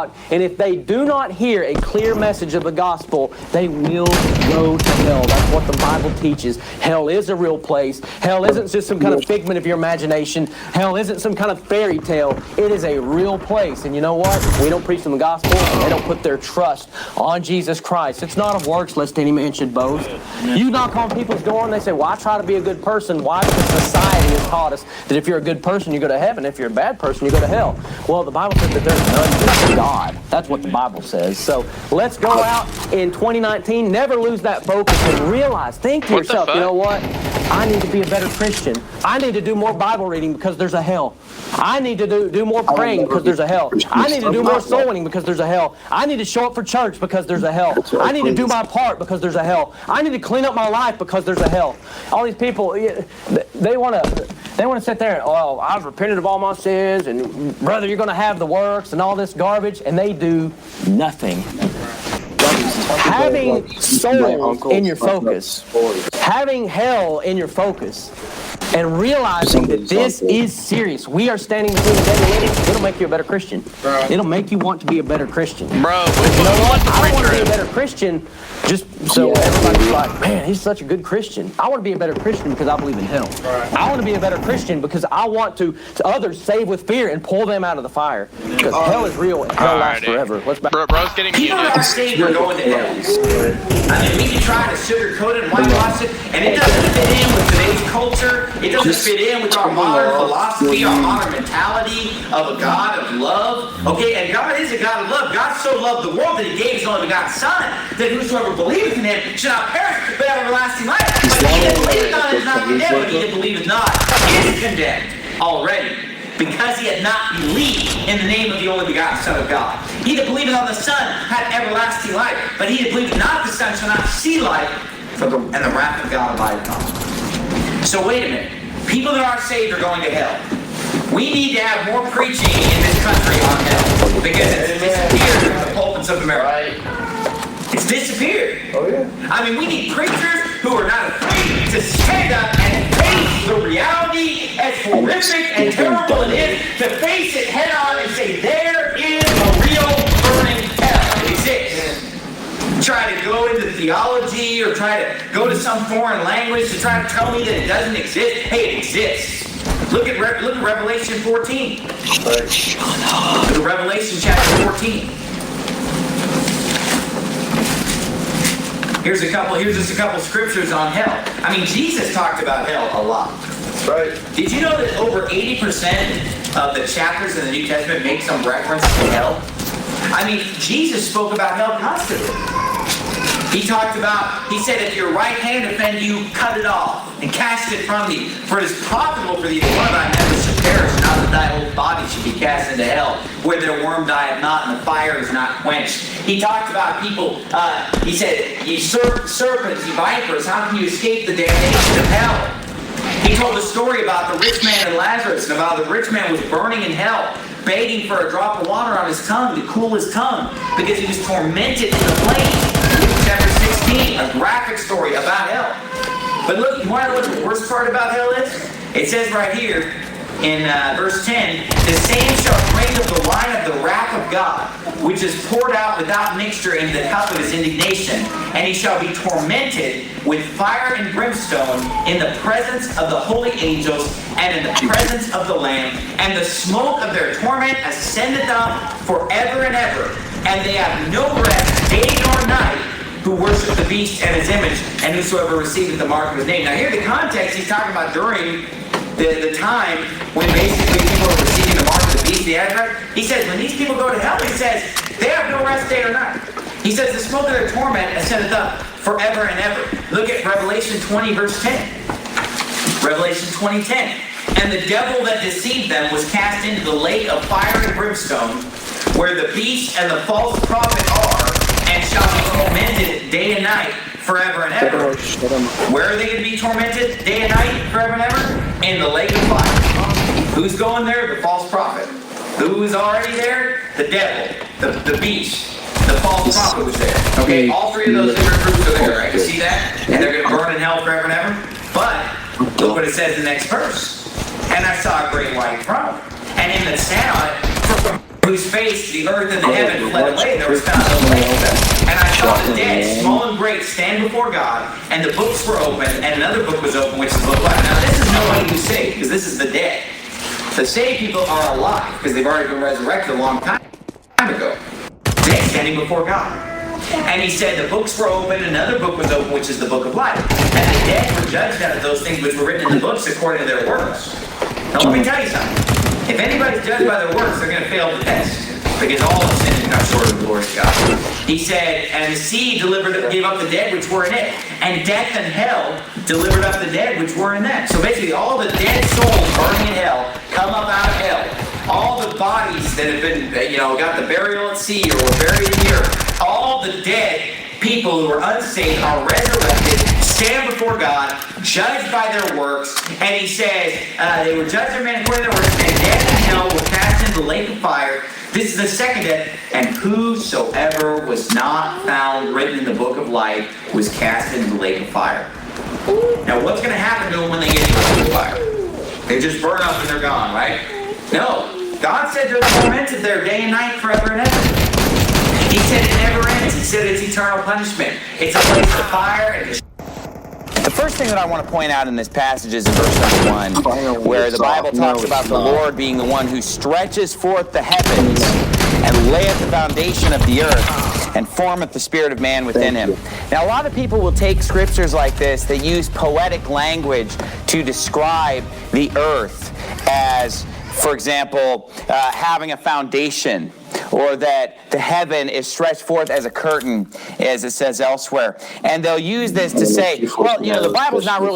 out, and if they do not hear a clear message of the gospel, they will go to hell. That's what the Bible teaches. Hell is a real place. Hell isn't just some kind of figment of your imagination. Hell isn't some kind of fairy tale. It is a real place. And you know what? We don't preach them the gospel, and they don't put their trust on Jesus Christ. It's not of works, lest any man should boast. You knock on people's door, and they say, well, I try to be a good person. Why? Because society has taught us that if you're a good person, you go to heaven. If you're a bad person, you go to hell. Well, the Bible says that there's none but God. That's what the Bible says. So let's go out in 2019, never lose that focus, and realize, think to yourself, you know what? I need to be a better Christian. I need to do more Bible reading because there's a hell. I need to do more praying because there's a hell. I need to do more soul winning because there's a hell. I need to show up for church because there's a hell. I need to do my part because there's a hell. I need to clean up my life because there's a hell. All these people, they want to sit there and, oh, I've repented of all my sins, and brother, you're going to have the works and all this garbage, and they do nothing. Having soul in your focus, having hell in your focus, and realizing that this is serious. We are standing between dead and living. It'll make you a better Christian. It'll make you want to be a better Christian. Bro, you know what? I don't want to be a better Christian just so everybody's like, man, he's such a good Christian. I want to be a better Christian because I believe in hell. I want to be a better Christian because I want to others save with fear and pull them out of the fire. Because hell is real and hell lasts forever. Bro's getting people that are saved are going to hell. I mean, we can try to sugarcoat it and whitewash it, and it doesn't fit in with today's culture. It doesn't fit in with our modern philosophy, our modern mentality of a God of love. Okay, and God is a God of love. God so loved the world that He gave His only begotten Son, that whosoever believeth in Him should not perish, but have everlasting life. But he that believeth not is not condemned, but he that believeth not is condemned already, because he had not believed in the name of the only begotten Son of God. He that believeth on the Son hath everlasting life, but he that believeth not the Son shall not see life, and the wrath of God abideth on him. So wait a minute. People that are saved are going to hell. We need to have more preaching in this country on hell, because it's disappeared from the pulpits of America. It's disappeared. Oh, yeah. I mean, we need preachers who are not afraid to stand up and face the reality, as horrific and terrible it is, to face it head on and say, there is a real burning hell. It exists. Try to go into theology or try to go to some foreign language to try to tell me that it doesn't exist. Hey, it exists. Look at Revelation 14. Shut up. Look at Revelation chapter 14. Here's just a couple scriptures on hell. I mean, Jesus talked about hell a lot. That's right. Did you know that over 80% of the chapters in the New Testament make some reference to hell? I mean, Jesus spoke about hell constantly. He said, if your right hand offend you, cut it off and cast it from thee. For it is profitable for thee that one of thy members should perish, not that thy whole body should be cast into hell, where their worm dieth not and the fire is not quenched. He talked about people, he said, ye serpents, ye vipers, how can you escape the damnation of hell? He told a story about the rich man and Lazarus, and about the rich man was burning in hell, begging for a drop of water on his tongue to cool his tongue, because he was tormented in the flames. Luke chapter 16, a graphic story about hell. But look, you want to know what the worst part about hell is? It says right here in verse 10, the same shall drink of the wine of the wrath of God, which is poured out without mixture in the cup of his indignation, and he shall be tormented with fire and brimstone in the presence of the holy angels and in the presence of the Lamb, and the smoke of their torment ascendeth up forever and ever, and they have no rest day nor night who worship the beast and his image, and whosoever receiveth the mark of his name. Now here the context, he's talking about during the time when basically people are receiving the mark of the beast, the Antichrist. He says, when these people go to hell, he says, they have no rest day or night. He says, the smoke of their torment ascendeth up forever and ever. Look at Revelation 20, verse 10. Revelation 20:10. And the devil that deceived them was cast into the lake of fire and brimstone, where the beast and the false prophet are, and shall be tormented day and night forever and ever. Where are they going to be tormented day and night forever and ever? In the lake of fire. Who's going there? The false prophet. Who is already there? The devil, the beast. The false prophet was there. Okay, all three of those different groups are there, right? You see that? And they're going to burn in hell forever and ever. But look what it says in the next verse. And I saw a great white throne, and him that sat on it, whose face the earth and the heaven fled away, there was found no place for them. And I saw the dead, small and great, stand before God, and the books were opened, and another book was opened, which is the book of life. Now this is nobody who's saved, because this is the dead. The saved people are alive, because they've already been resurrected a long time ago. Dead, standing before God. And he said the books were open, another book was open, which is the book of life. And the dead were judged out of those things which were written in the books according to their works. Now let me tell you something. If anybody's judged by their works, they're going to fail the test. Because all have sinned and come short of the glory of God. He said, and the sea gave up the dead which were in it. And death and hell delivered up the dead which were in them. So basically all the dead souls burning in hell come up out of hell. All the bodies that have been, got the burial at sea or were buried in the earth. All the dead people who are unsaved are resurrected, stand before God, judged by their works, and he says they were judged their men according to their works, and death and hell were cast into the lake of fire. This is the second death, and whosoever was not found written in the book of life was cast into the lake of fire. Now what's going to happen to them when they get into the lake of fire? They just burn up and they're gone, right? No. God said they're tormented there day and night forever and ever. He said it never ends. He said it's eternal punishment. It's a place of fire and The first thing that I want to point out in this passage is in verse number 1, where the Bible talks about the Lord being the one who stretches forth the heavens and layeth the foundation of the earth and formeth the spirit of man within him. Now, a lot of people will take scriptures like this that use poetic language to describe the earth as, for example, having a foundation, or that the heaven is stretched forth as a curtain, as it says elsewhere. And they'll use this to say, well, the Bible's not really